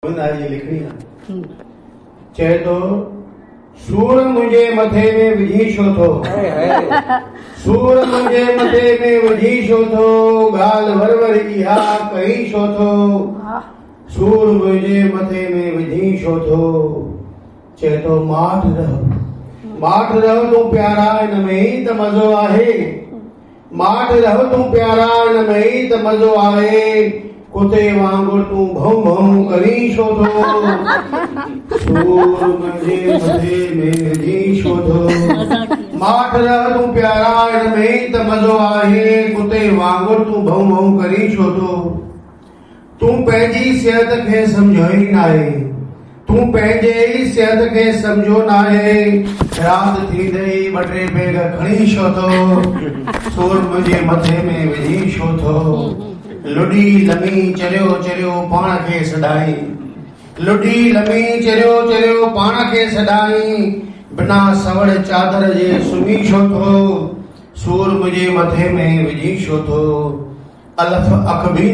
लिखणी आहे चए थो सूर मुंहिंजे मथे में विझी छो थो सूर मुंहिंजे मथे में विझी छो थो ॻाल्हि वर इहा कही छो थो सूर मुंहिंजे मथे में विझी छो थो चए थो माठ रहो तूं प्यारा हिन में ई त मज़ो आहे माठ रहो तूं प्यारा हिन में ई त मज़ो आहे कुते वांगुरु तूं भऊं भऊं करी छो थो सूर मुंहिंजे मथे में विझी छो थो माठ रह तूं प्यारा हिन में ई त मज़ो आहे कुते वांगुरु तूं भऊं भऊं करी छो थो तूं पंहिंजी सिहत खे सम्झो ई नाहे तूं पंहिंजे ई सिहत खे सम्झो नाहे राति थींदे ई ॿ टे पेग खणी छो थो सूर मुंहिंजे मथे में विझी छो थो लुडी लमी चरियो पाण खे सॾाई लुडी लमी चरियो पाण खे सॾाई बिना सवड़ चादर जे सुम्ही छो थो सूर मुंहिंजे मथे में विझी छो थो अलफ अख बि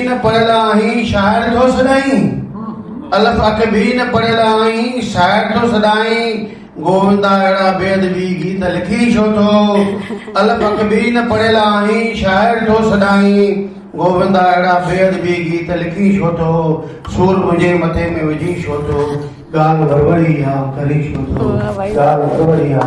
न पढ़ियल आहीं शाइर थो सॾाई अलफ अख बि न पढ़ियल आहीं शाइर थो सॾाई गोविंदा अहिड़ा बेअदबी गीत लिखी छो थो अलफ अख बि न पढ़ियल आहीं शाइर थो सॾाई गोविंदा अहिड़ा बेअदबी गीत लिखी छो थो सूर मुंहिंजे मथे में विझी छो थो ॻाल्हि वरवरी आहे करी छो थो ॻाल्हि वरवरी आहे